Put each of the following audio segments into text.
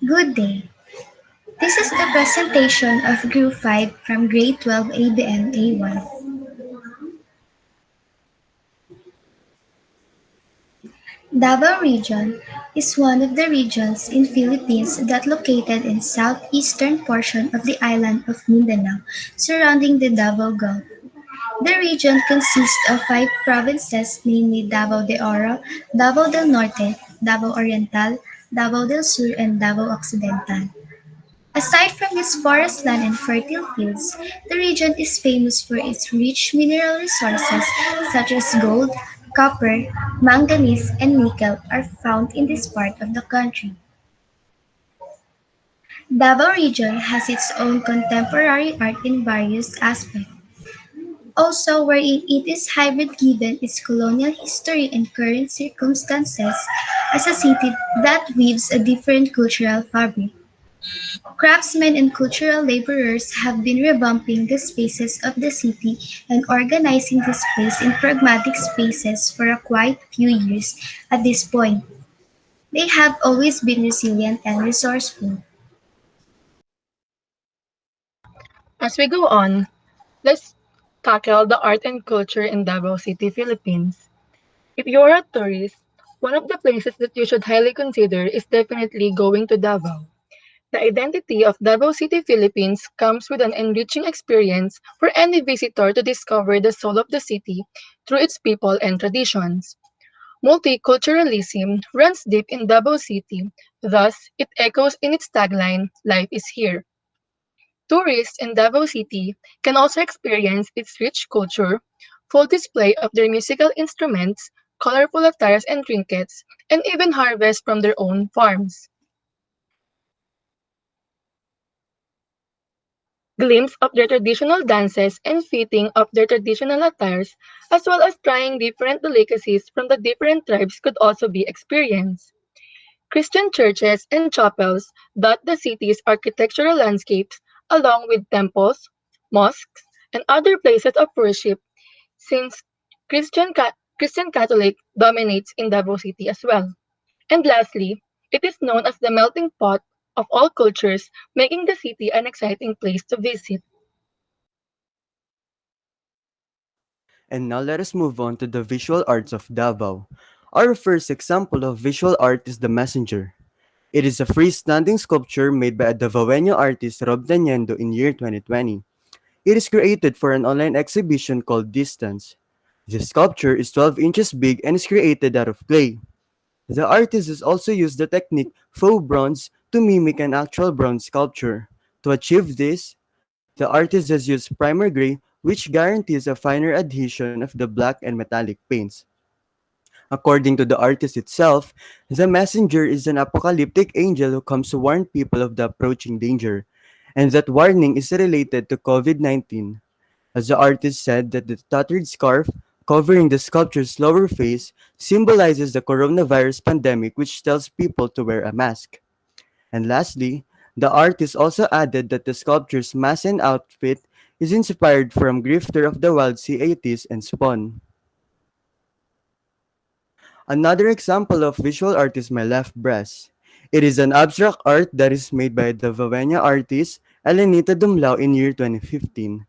Good day. This is the presentation of Group 5 from Grade 12 ABM A1. Davao Region is one of the regions in Philippines that located in southeastern portion of the island of Mindanao, surrounding the Davao Gulf. The region consists of five provinces, namely Davao de Oro, Davao del Norte, Davao Oriental, Davao del Sur, and Davao Occidental. Aside from its forest land and fertile fields, the region is famous for its rich mineral resources such as gold, copper, manganese, and nickel are found in this part of the country. Davao region has its own contemporary art in various aspects, also wherein it is hybrid given its colonial history and current circumstances as a city that weaves a different cultural fabric. Craftsmen and cultural laborers have been revamping the spaces of the city and organizing this place in pragmatic spaces for a quite few years at this point. They have always been resilient and resourceful. As we go on, let's tackle the art and culture in Davao City, Philippines. If you're a tourist, one of the places that you should highly consider is definitely going to Davao. The identity of Davao City, Philippines comes with an enriching experience for any visitor to discover the soul of the city through its people and traditions. Multiculturalism runs deep in Davao City, thus, it echoes in its tagline, Life is Here. Tourists in Davao City can also experience its rich culture, full display of their musical instruments, colorful attires and trinkets, and even harvest from their own farms. Glimpse of their traditional dances and fitting of their traditional attires, as well as trying different delicacies from the different tribes could also be experienced. Christian churches and chapels dot the city's architectural landscapes along with temples, mosques, and other places of worship since Christian Catholic dominates in Davao City as well. And lastly, it is known as the melting pot of all cultures, making the city an exciting place to visit. And now let us move on to the visual arts of Davao. Our first example of visual art is the Messenger. It is a freestanding sculpture made by a Davaoeño artist Rob Daniendo in year 2020. It is created for an online exhibition called Distance. This sculpture is 12 inches big and is created out of clay. The artist has also used the technique faux bronze to mimic an actual bronze sculpture. To achieve this, the artist has used primer gray, which guarantees a finer adhesion of the black and metallic paints. According to the artist itself, the messenger is an apocalyptic angel who comes to warn people of the approaching danger, and that warning is related to COVID-19. As the artist said that the tattered scarf covering the sculpture's lower face symbolizes the coronavirus pandemic, which tells people to wear a mask. And lastly, the artist also added that the sculpture's mask and outfit is inspired from Grifter of the Wild Sea 80s and Spawn. Another example of visual art is my left breast. It is an abstract art that is made by the Vavenia artist Elenita Dumlao in year 2015.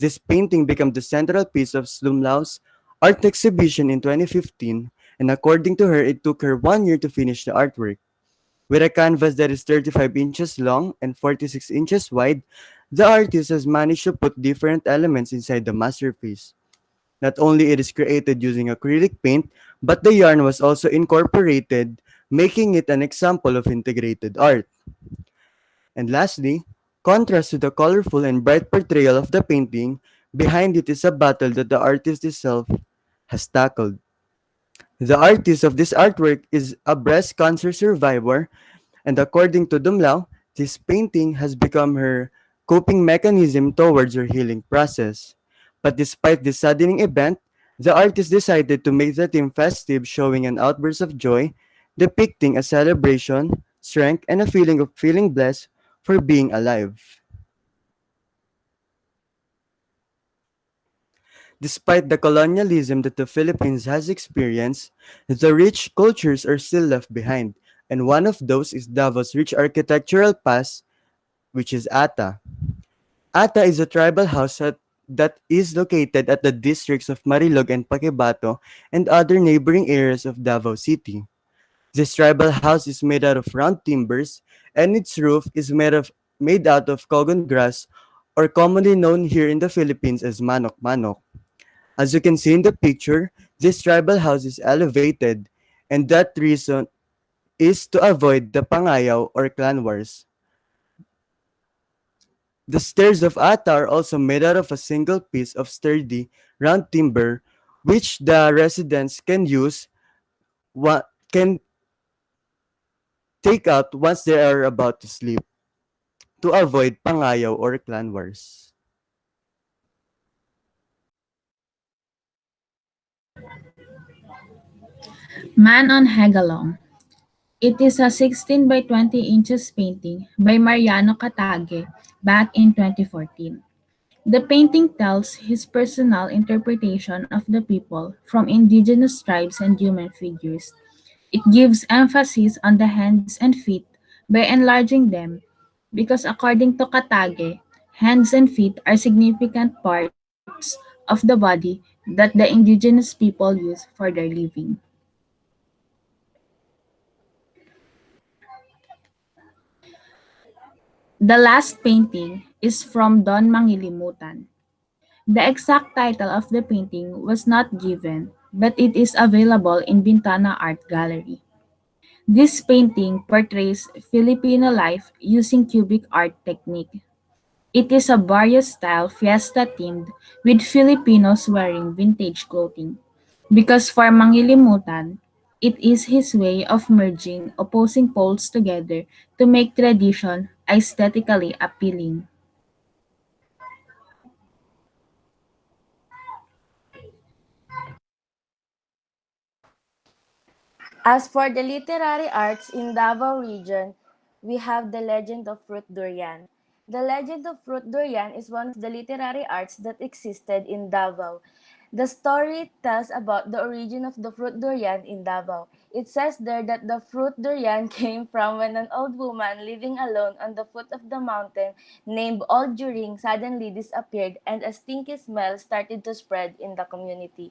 This painting became the central piece of Dumlao's art exhibition in 2015, and according to her, it took her 1 year to finish the artwork. With a canvas that is 35 inches long and 46 inches wide, the artist has managed to put different elements inside the masterpiece. Not only it is created using acrylic paint, but the yarn was also incorporated, making it an example of integrated art. And lastly, contrast to the colorful and bright portrayal of the painting, behind it is a battle that the artist itself has tackled. The artist of this artwork is a breast cancer survivor, and according to Dumlao, this painting has become her coping mechanism towards her healing process. But despite this saddening event, the artist decided to make the theme festive, showing an outburst of joy, depicting a celebration, strength, and a feeling of feeling blessed for being alive. Despite the colonialism that the Philippines has experienced, the rich cultures are still left behind. and one of those is Davao's rich architectural past, which is Ata. Ata is a tribal house that is located at the districts of Marilog and Paquibato and other neighboring areas of Davao City. This tribal house is made out of round timbers, and its roof is made out of cogon grass, or commonly known here in the Philippines as manok manok. As you can see in the picture, this tribal house is elevated, and that reason is to avoid the pangayaw or clan wars. The stairs of Ata are also made out of a single piece of sturdy, round timber, which the residents can take out once they are about to sleep to avoid pangayaw or clan wars. Man on Hagalong. It is a 16 by 20 inches painting by Mariano Catage back in 2014. The painting tells his personal interpretation of the people from indigenous tribes and human figures. It gives emphasis on the hands and feet by enlarging them because according to Katage, hands and feet are significant parts of the body that the indigenous people use for their living. The last painting is from Don Mangilimutan. The exact title of the painting was not given, but it is available in Bintana Art Gallery. This painting portrays Filipino life using cubic art technique. It is a barrio style fiesta themed with Filipinos wearing vintage clothing. Because for Mangilimutan, it is his way of merging opposing poles together to make tradition aesthetically appealing. As for the literary arts in Davao region, we have the legend of Fruit Durian. The legend of Fruit Durian is one of the literary arts that existed in Davao. The story tells about the origin of the fruit durian in Davao. It says there that the fruit durian came from when an old woman living alone on the foot of the mountain named Old During suddenly disappeared and a stinky smell started to spread in the community.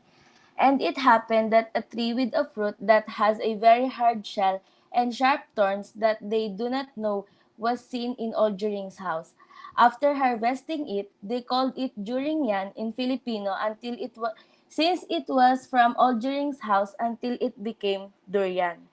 And it happened that a tree with a fruit that has a very hard shell and sharp thorns that they do not know was seen in Old During's house. After harvesting it, they called it Duringyan in Filipino until it was since it was from Old During's house until it became durian.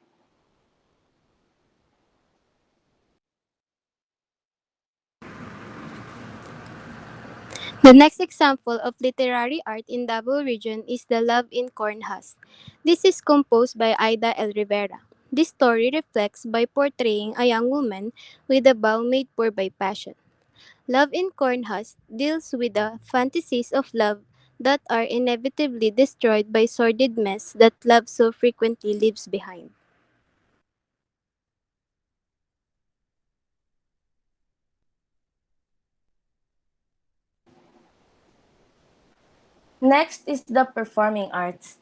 The next example of literary art in Davao region is The Love in Cornhusk. This is composed by Ida L. Rivera. This story reflects by portraying a young woman with a vow made poor by passion. Love in Cornhusk deals with the fantasies of love that are inevitably destroyed by sordid mess that love so frequently leaves behind. Next is the performing arts.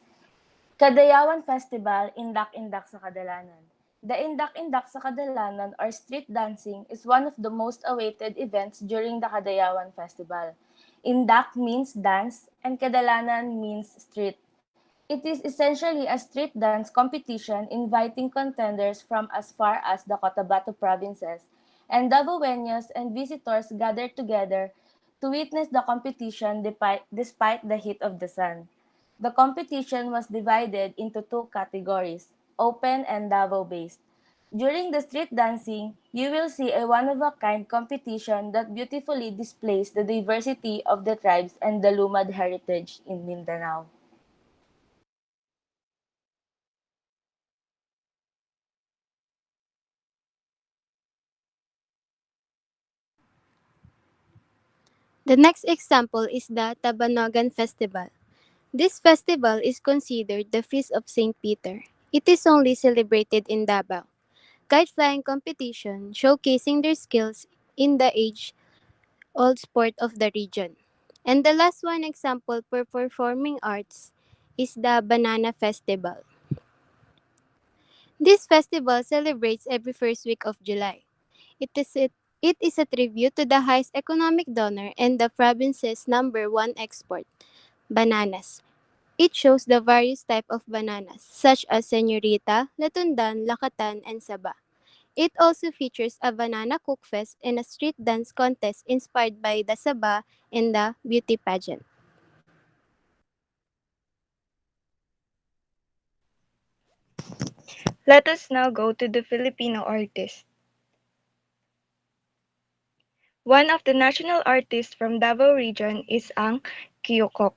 Kadayawan Festival, Indak-Indak sa Kadalanan. The Indak-Indak sa Kadalanan or street dancing is one of the most awaited events during the Kadayawan Festival. Indak means dance and Kadalanan means street. It is essentially a street dance competition inviting contenders from as far as the Cotabato provinces, and Davaoenos and visitors gather together to witness the competition despite the heat of the sun. The competition was divided into two categories, open and Davao-based. During the street dancing, you will see a one-of-a-kind competition that beautifully displays the diversity of the tribes and the Lumad heritage in Mindanao. The next example is the Tabanogan Festival. This festival is considered the Feast of St. Peter. It is only celebrated in Davao. Kite flying competition showcasing their skills in the age-old sport of the region. And the last one example for performing arts is the Banana Festival. This festival celebrates every first week of July. It is a, it is a tribute to the highest economic donor and the province's number one export, bananas. It shows the various type of bananas, such as Señorita, Latundan, Lakatan, and Saba. It also features a banana cook fest and a street dance contest inspired by the Saba and the beauty pageant. Let us now go to the Filipino artists. One of the national artists from Davao region is Ang Kyukok.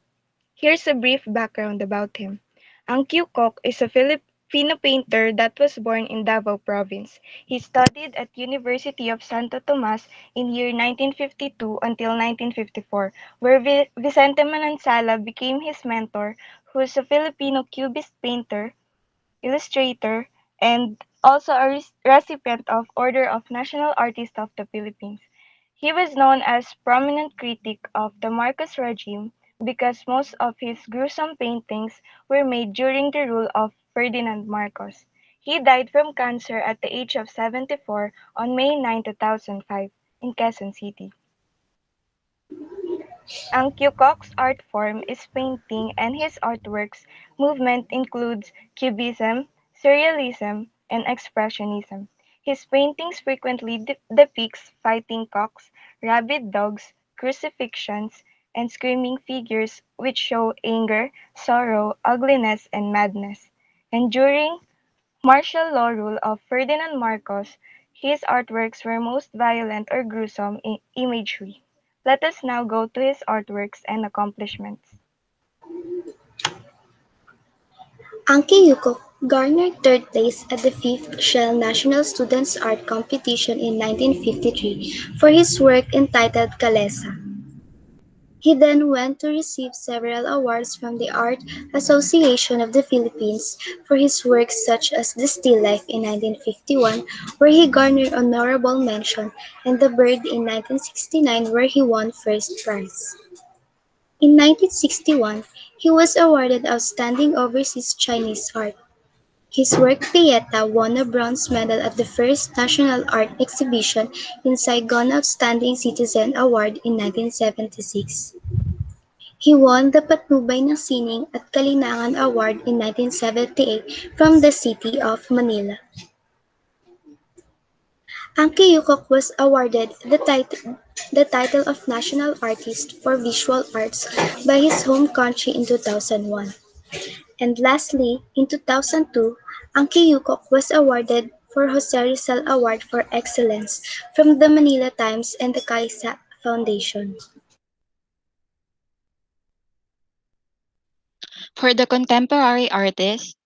Here's a brief background about him. Ang Kyukok is a Filipino painter that was born in Davao province. He studied at University of Santo Tomas in year 1952 until 1954, where Vicente Manansala became his mentor, who is a Filipino cubist painter, illustrator, and also a recipient of Order of National Artist of the Philippines. He was known as prominent critic of the Marcos regime because most of his gruesome paintings were made during the rule of Ferdinand Marcos. He died from cancer at the age of 74 on May 9, 2005 in Quezon City. Ang Kyukok's art form is painting and his artworks movement includes cubism, surrealism, and expressionism. His paintings frequently depicts fighting cocks, rabid dogs, crucifixions, and screaming figures which show anger, sorrow, ugliness, and madness. And during martial law rule of Ferdinand Marcos, his artworks were most violent or gruesome in imagery. Let us now go to his artworks and accomplishments. Anki Yukok garnered third place at the 5th Shell National Students' Art Competition in 1953 for his work entitled Kalesa. He then went to receive several awards from the Art Association of the Philippines for his works such as The Still Life in 1951, where he garnered honorable mention, and The Bird in 1969, where he won first prize. In 1961, he was awarded Outstanding Overseas Chinese Art. His work Pieta won a bronze medal at the first National Art Exhibition in Saigon Outstanding Citizen Award in 1976. He won the Patnubay ng Sining at Kalinangan Award in 1978 from the city of Manila. Ang Kiyukok was awarded the title of National Artist for Visual Arts by his home country in 2001. And lastly, in 2002, Ang Kiyukok was awarded for Jose Rizal Award for Excellence from the Manila Times and the Kaisa Foundation. For the contemporary artist,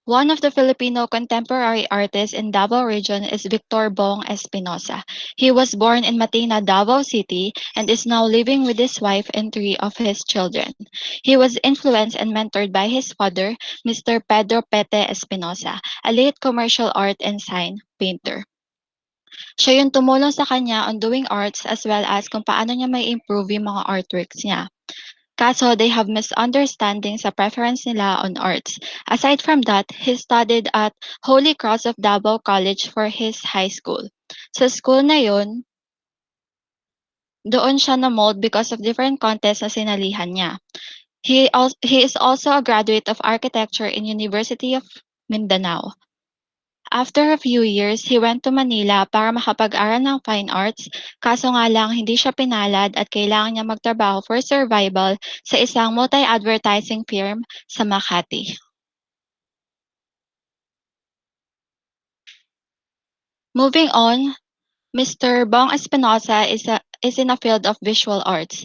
one of the Filipino contemporary artists in Davao region is Victor Bong Espinosa. He was born in Matina, Davao City, and is now living with his wife and three of his children. He was influenced and mentored by his father, Mr. Pedro Pete Espinosa, a late commercial art and sign painter. Siya yung tumulong sa kanya on doing arts as well as kung paano niya may improve yung mga artworks niya. Kaso they have misunderstanding sa preference nila on arts. Aside from that, he studied at Holy Cross of Davao College for his high school. Sa school na yun, doon siya na-mold because of different contests na sinalihan niya. He is also a graduate of architecture in University of Mindanao. After a few years, he went to Manila para makapag-aral ng fine arts, kaso nga lang hindi siya pinalad at kailangan niya magtrabaho for survival sa isang multi-advertising firm sa Makati. Moving on, Mr. Bong Espinosa is in a field of visual arts,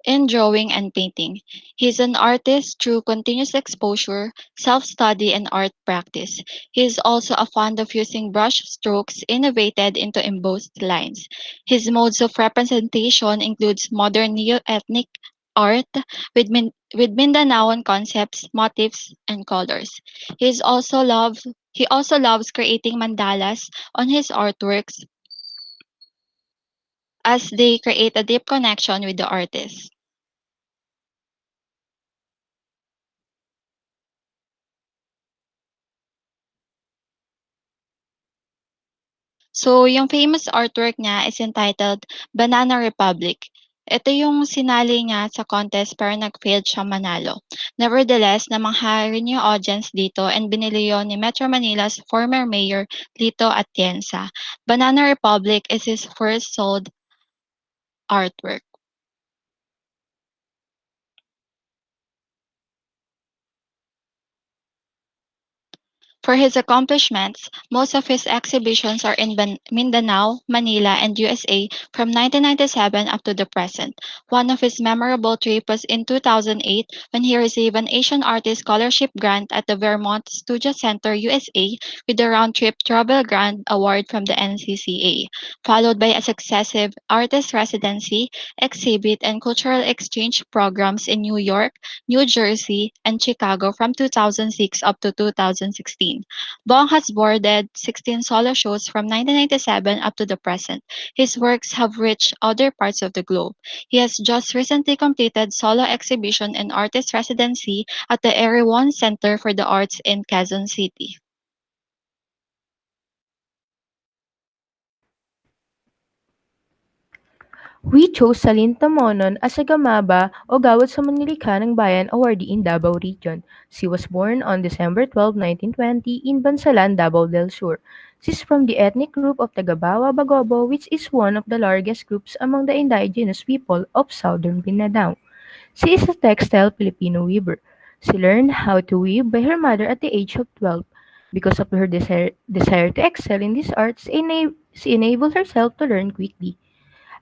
in drawing and painting. He's an artist through continuous exposure, self-study, and art practice. He is also a fond of using brush strokes innovated into embossed lines. His modes of representation includes modern neo-ethnic art with Mindanaoan concepts, motifs, and colors. He also loves creating mandalas on his artworks as they create a deep connection with the artist. So, yung famous artwork niya is entitled Banana Republic. Ito yung sinali niya sa contest pero nag-failed siya manalo. Nevertheless, namangha rin yung audience dito and binili yun ni Metro Manila's former mayor Lito Atienza. Banana Republic is his first sold artwork. For his accomplishments, most of his exhibitions are in Mindanao, Manila, and USA from 1997 up to the present. One of his memorable trips was in 2008 when he received an Asian Artist Scholarship Grant at the Vermont Studio Center, USA, with a round-trip travel grant award from the NCCA, followed by a successive artist residency, exhibit, and cultural exchange programs in New York, New Jersey, and Chicago from 2006 up to 2016. Bong has boarded 16 solo shows from 1997 up to the present. His works have reached other parts of the globe. He has just recently completed solo exhibition and artist residency at the Eriwan Center for the Arts in Quezon City. We chose Salintamonon as a Gamaba o Gawad sa Manlilikha ng Bayan awardee in Davao Region. She was born on December 12, 1920 in Bansalan, Davao del Sur. She is from the ethnic group of Tagabawa Bagobo, which is one of the largest groups among the indigenous people of southern Mindanao. She is a textile Filipino weaver. She learned how to weave by her mother at the age of 12. Because of her desire to excel in these arts, she enabled herself to learn quickly.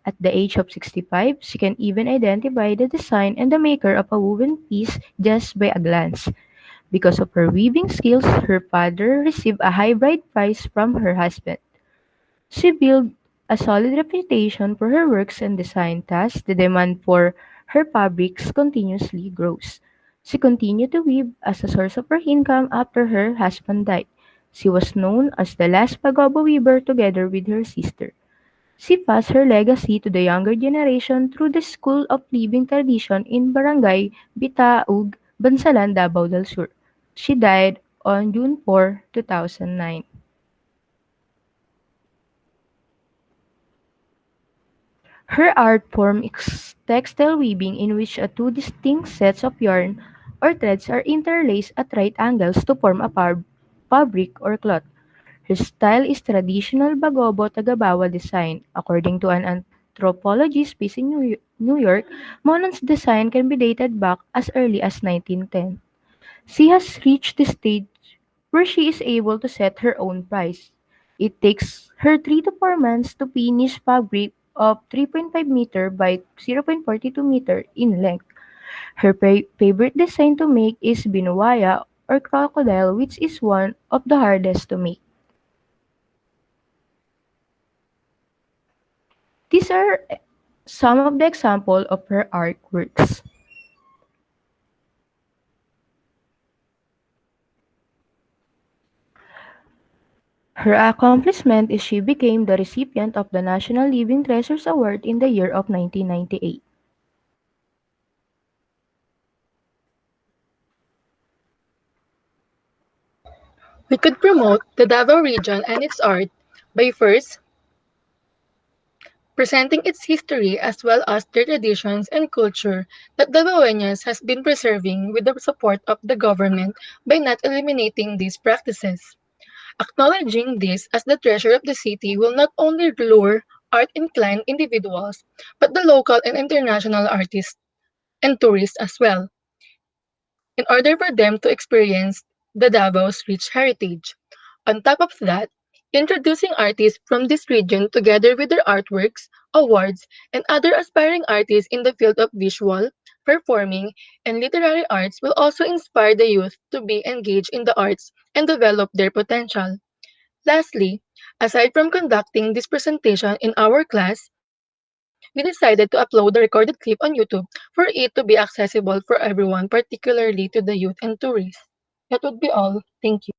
At the age of 65, she can even identify the design and the maker of a woven piece just by a glance. Because of her weaving skills, her father received a high bride price from her husband. She built a solid reputation for her works and design, thus the demand for her fabrics continuously grows. She continued to weave as a source of her income after her husband died. She was known as the last Pagobo weaver together with her sister. She passed her legacy to the younger generation through the School of Living tradition in Barangay Bitaug, Bansalan, Davao del Sur. She died on June 4, 2009. Her art form is textile weaving in which two distinct sets of yarn or threads are interlaced at right angles to form a fabric or cloth. Her style is traditional Bagobo Tagabawa design. According to an anthropologist based in New York, Monon's design can be dated back as early as 1910. She has reached the stage where she is able to set her own price. It takes her 3 to 4 months to finish fabric of 3.5 meter by 0.42 meter in length. Her favorite design to make is binuwaya or crocodile, which is one of the hardest to make. These are some of the examples of her artworks. Her accomplishment is she became the recipient of the National Living Treasures Award in the year of 1998. We could promote the Davao region and its art by first presenting its history as well as their traditions and culture that Davaoenas has been preserving with the support of the government by not eliminating these practices. Acknowledging this as the treasure of the city will not only lure art-inclined individuals, but the local and international artists and tourists as well, in order for them to experience the Davao's rich heritage. On top of that, introducing artists from this region together with their artworks, awards, and other aspiring artists in the field of visual, performing, and literary arts will also inspire the youth to be engaged in the arts and develop their potential. Lastly, aside from conducting this presentation in our class, we decided to upload the recorded clip on YouTube for it to be accessible for everyone, particularly to the youth and tourists. That would be all. Thank you.